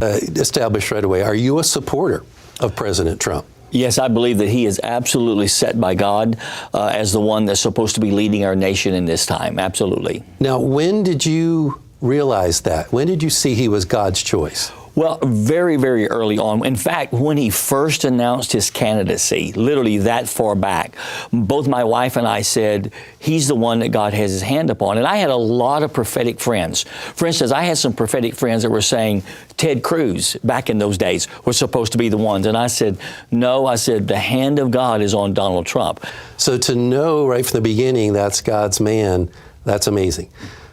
establish right away. Are you a supporter of President Trump? Yes, I believe that he is absolutely set by God as the one that's supposed to be leading our nation in this time. Absolutely. Now, when did you realize that? When did you see he was God's choice? Well, very, very early on. In fact, when he first announced his candidacy, literally that far back, both my wife and I said, he's the one that God has his hand upon. And I had a lot of prophetic friends. For instance, I had some prophetic friends that were saying Ted Cruz, back in those days, was supposed to be the ones. And I said, no, I said, the hand of God is on Donald Trump. So to know right from the beginning that's God's man, that's amazing.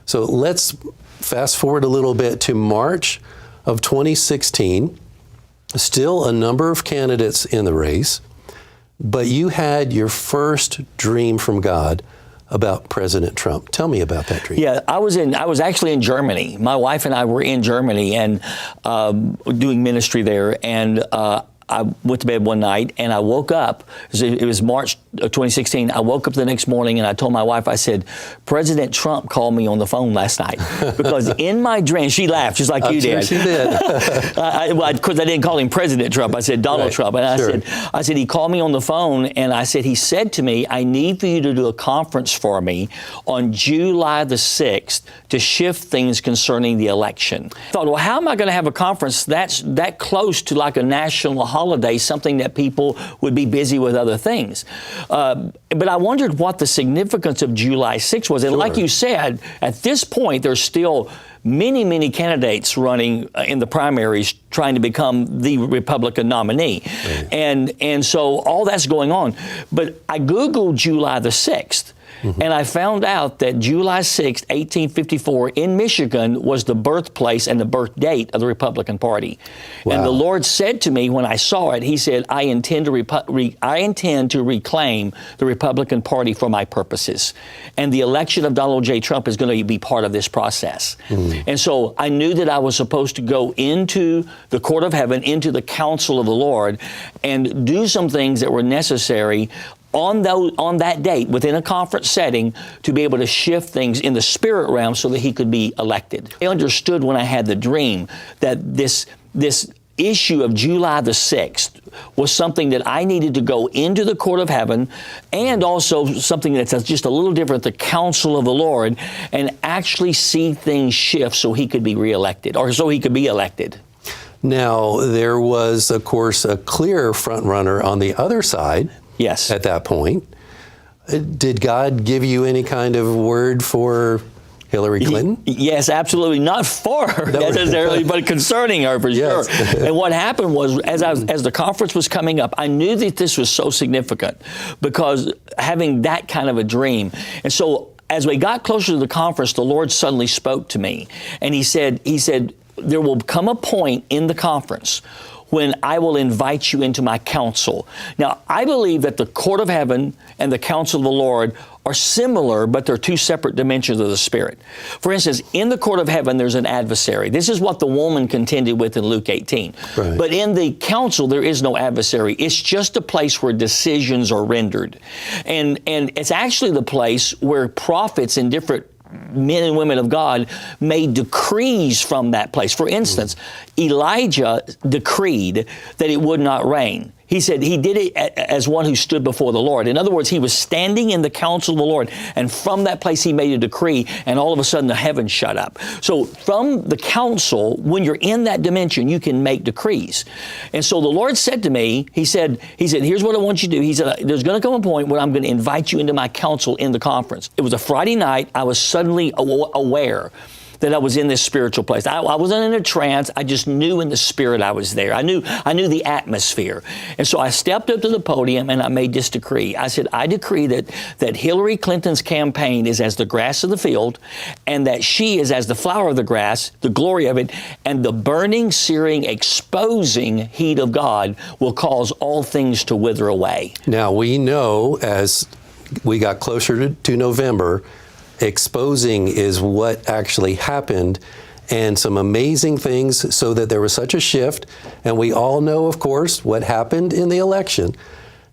So let's fast forward a little bit to March of 2016, still a number of candidates in the race, but you had your first dream from God about President Trump. Tell me about that dream. Yeah, I was actually in Germany. My wife and I were in Germany and doing ministry there, and I went to bed one night and I woke up. It was March of 2016. I woke up the next morning and I told my wife, I said, President Trump called me on the phone last night. Because in my dream, she laughed just like you did. She did. Of course, I didn't call him President Trump. I said Donald Trump. And I said, he called me on the phone and I said, he said to me, I need for you to do a conference for me on July the 6th to shift things concerning the election. I thought, well, how am I going to have a conference that's that close to like a national holiday, something that people would be busy with other things? But I wondered what the significance of July 6th was. And like you said, at this point, there's still many, many candidates running in the primaries trying to become the Republican nominee. Right. And so all that's going on. But I Googled July the 6th. And I found out that July 6, 1854, in Michigan was the birthplace and the birth date of the Republican Party. Wow. And the Lord said to me when I saw it, he said, I intend to reclaim the Republican Party for my purposes. And the election of Donald J. Trump is going to be part of this process. And so I knew that I was supposed to go into the court of heaven, into the counsel of the Lord, and do some things that were necessary on that date, within a conference setting, to be able to shift things in the spirit realm so that he could be elected. I understood when I had the dream that this issue of July the 6th was something that I needed to go into the court of heaven, and also something that's just a little different, the counsel of the Lord, and actually see things shift so he could be reelected, or so he could be elected. Now, there was, of course, a clear front runner on the other side. Yes. At that point. Did God give you any kind of word for Hillary Clinton? Yes, absolutely. Not for her necessarily, but concerning her for sure. And what happened was, as the conference was coming up, I knew that this was so significant because having that kind of a dream. And so as we got closer to the conference, the Lord suddenly spoke to me. And he said, there will come a point in the conference when I will invite you into my counsel. Now, I believe that the court of heaven and the counsel of the Lord are similar, but they're two separate dimensions of the Spirit. For instance, in the court of heaven, there's an adversary. This is what the woman contended with in Luke 18. Right. But in the council, there is no adversary. It's just a place where decisions are rendered. And it's actually the place where prophets in different men and women of God made decrees from that place. For instance, Elijah decreed that it would not rain. He said he did it as one who stood before the Lord. In other words, he was standing in the counsel of the Lord, and from that place he made a decree, and all of a sudden the heavens shut up. So from the counsel, when you're in that dimension, you can make decrees. And so the Lord said to me, he said, here's what I want you to do. He said, there's going to come a point when I'm going to invite you into my counsel in the conference. It was a Friday night. I was suddenly aware that I was in this spiritual place. I wasn't in a trance. I just knew in the spirit I was there. I knew the atmosphere. And so I stepped up to the podium and I made this decree. I said, I decree that Hillary Clinton's campaign is as the grass of the field, and that she is as the flower of the grass, the glory of it, and the burning, searing, exposing heat of God will cause all things to wither away. Now, we know as we got closer to November, exposing is what actually happened, and some amazing things, so that there was such a shift. And we all know, of course, what happened in the election.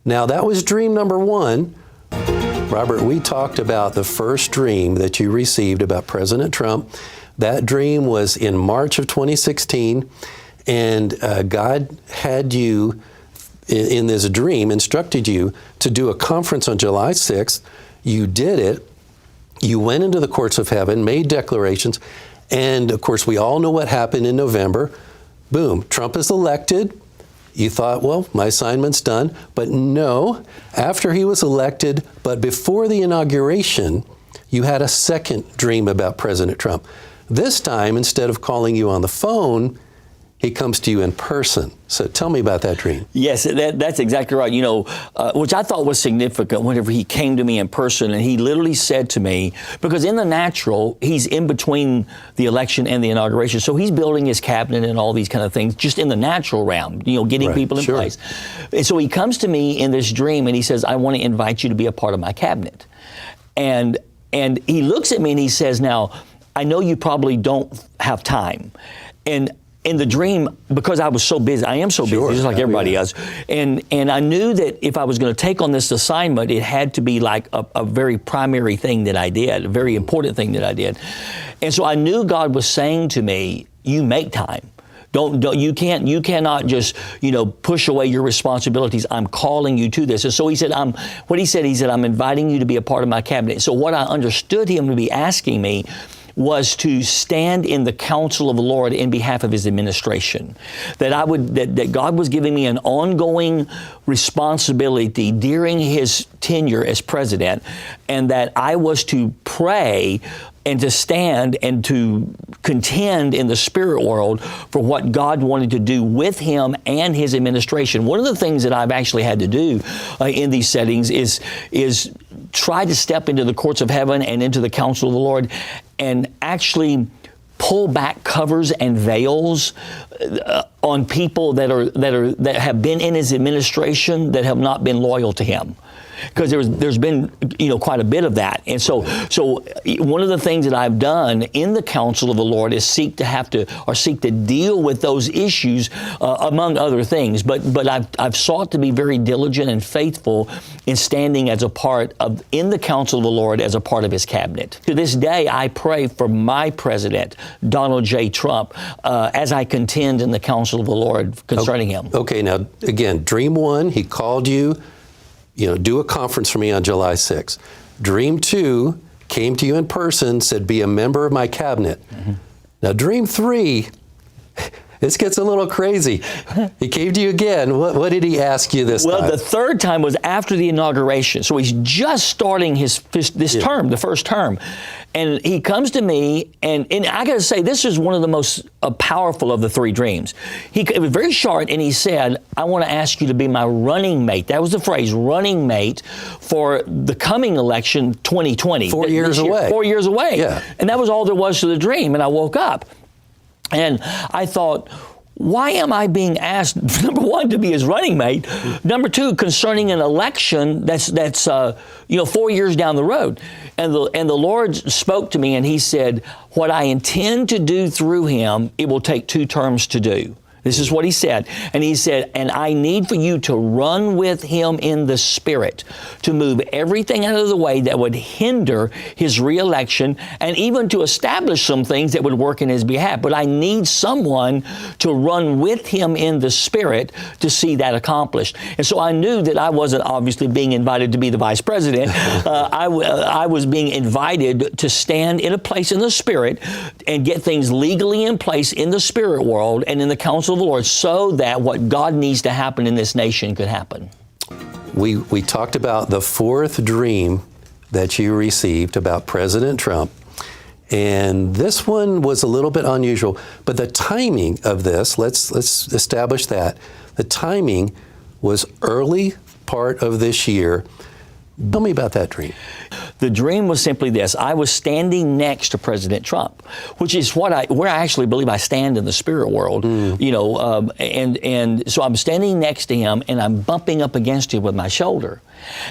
Now, that was dream number one. Robert, we talked about the first dream that you received about President Trump. That dream was in March of 2016. And God had you in this dream, instructed you to do a conference on July 6th. You did it. You went into the courts of heaven, made declarations. And of course, we all know what happened in November. Boom, Trump is elected. You thought, well, my assignment's done. But no, after he was elected, but before the inauguration, you had a second dream about President Trump. This time, instead of calling you on the phone, he comes to you in person. So tell me about that dream. Yes, that's exactly right. You know, which I thought was significant whenever he came to me in person, and he literally said to me, because in the natural, he's in between the election and the inauguration. So he's building his cabinet and all these kind of things just in the natural realm, you know, getting people in place. And so he comes to me in this dream and he says, I want to invite you to be a part of my cabinet. And he looks at me and he says, now, I know you probably don't have time. And in the dream, because I was so busy, I am so busy, just like everybody else, and I knew that if I was going to take on this assignment, it had to be like a very primary thing that I did, a very important thing that I did. And so I knew God was saying to me, you make time. You cannot just, you know, push away your responsibilities. I'm calling you to this. And so he said, I'm inviting you to be a part of my cabinet. So what I understood him to be asking me was to stand in the counsel of the Lord in behalf of his administration. That God was giving me an ongoing responsibility during his tenure as president, and that I was to pray and to stand and to contend in the spirit world for what God wanted to do with him and his administration. One of the things that I've actually had to do in these settings is try to step into the courts of heaven and into the counsel of the Lord and actually pull back covers and veils on people that have been in his administration that have not been loyal to him. Because there's been, you know, quite a bit of that. And so one of the things that I've done in the counsel of the Lord is seek to deal with those issues, among other things. But I've sought to be very diligent and faithful in standing as a part of, in the counsel of the Lord, as a part of his cabinet. To this day, I pray for my president, Donald J. Trump, as I contend in the counsel of the Lord concerning him. Okay, now, again, dream one, he called you, do a conference for me on July 6th. Dream two, came to you in person, said, be a member of my cabinet. Mm-hmm. Now, dream three, this gets a little crazy. He came to you again. What did he ask you this time? Well, the third time was after the inauguration. So he's just starting this term, the first term. And he comes to me, and I got to say, this is one of the most powerful of the three dreams. It was very short, and he said, I want to ask you to be my running mate. That was the phrase, running mate, for the coming election 2020. 4 years away. 4 years away. Yeah. And that was all there was to the dream, and I woke up. And I thought, why am I being asked, number one, to be his running mate, number two, concerning an election that's 4 years down the road? And the Lord spoke to me and he said, what I intend to do through him, it will take 2 terms to do. This is what he said. And he said, and I need for you to run with him in the Spirit, to move everything out of the way that would hinder his reelection, and even to establish some things that would work in his behalf. But I need someone to run with him in the Spirit to see that accomplished. And so I knew that I wasn't obviously being invited to be the vice president. I was being invited to stand in a place in the Spirit and get things legally in place in the spirit world and in the counsel of the Lord, so that what God needs to happen in this nation could happen. We talked about the fourth dream that you received about President Trump, and this one was a little bit unusual, but the timing of this, let's establish that. The timing was early part of this year. Tell me about that dream. The dream was simply this. I was standing next to President Trump, which is where I actually believe I stand in the spirit world, and so I'm standing next to him and I'm bumping up against him with my shoulder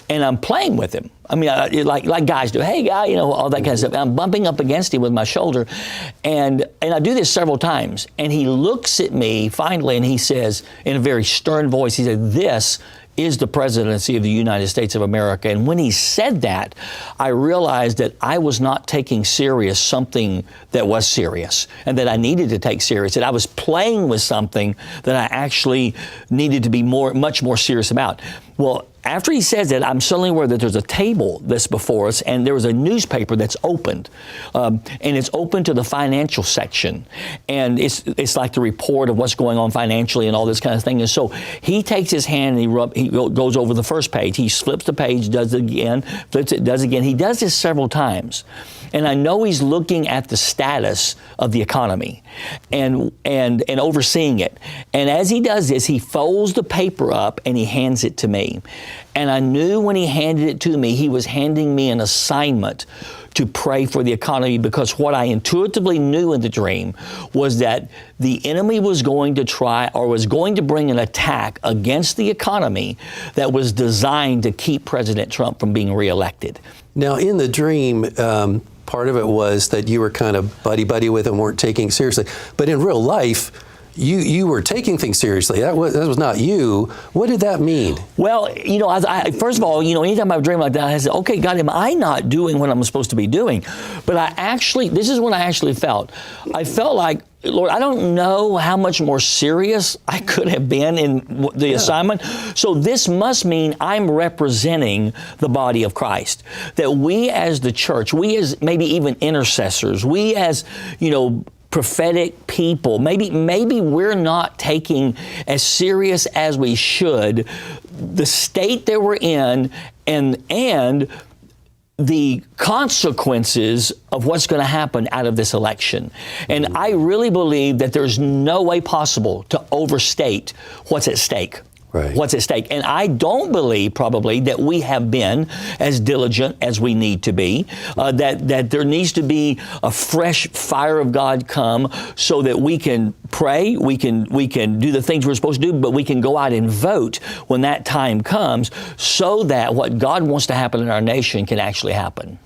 and I'm playing with him. I mean, like guys do. Hey, guy, all that kind of stuff. I'm bumping up against him with my shoulder, and I do this several times. And he looks at me finally and he says, in a very stern voice, he said, "This is the presidency of the United States of America. And when he said that, I realized that I was not taking serious something that was serious and that I needed to take serious, that I was playing with something that I actually needed to be much more serious about. Well, after he says that, I'm suddenly aware that there's a table that's before us, and there was a newspaper that's opened, and it's open to the financial section, and it's like the report of what's going on financially and all this kind of thing. And so he takes his hand and he goes over the first page. He flips the page, does it again, flips it, does it again. He does this several times. And I know he's looking at the status of the economy and overseeing it. And as he does this, he folds the paper up and he hands it to me. And I knew when he handed it to me, he was handing me an assignment to pray for the economy, because what I intuitively knew in the dream was that the enemy was going to try, or was going to bring an attack against the economy that was designed to keep President Trump from being reelected. Now, in the dream, part of it was that you were kind of buddy-buddy with him, weren't taking it seriously. But in real life, you were taking things seriously. That was not you. What did that mean? Well, First of all, anytime I dream like that, I say, okay, God, am I not doing what I'm supposed to be doing? But this is what I actually felt. I felt like, Lord, I don't know how much more serious I could have been in the assignment. So this must mean I'm representing the body of Christ. That we as the church, we as maybe even intercessors, we as, prophetic people, maybe we're not taking as serious as we should the state that we're in and the consequences of what's going to happen out of this election. And I really believe that there's no way possible to overstate what's at stake. Right. What's at stake. And I don't believe probably that we have been as diligent as we need to be, that there needs to be a fresh fire of God come so that we can pray, we can do the things we're supposed to do, but we can go out and vote when that time comes so that what God wants to happen in our nation can actually happen.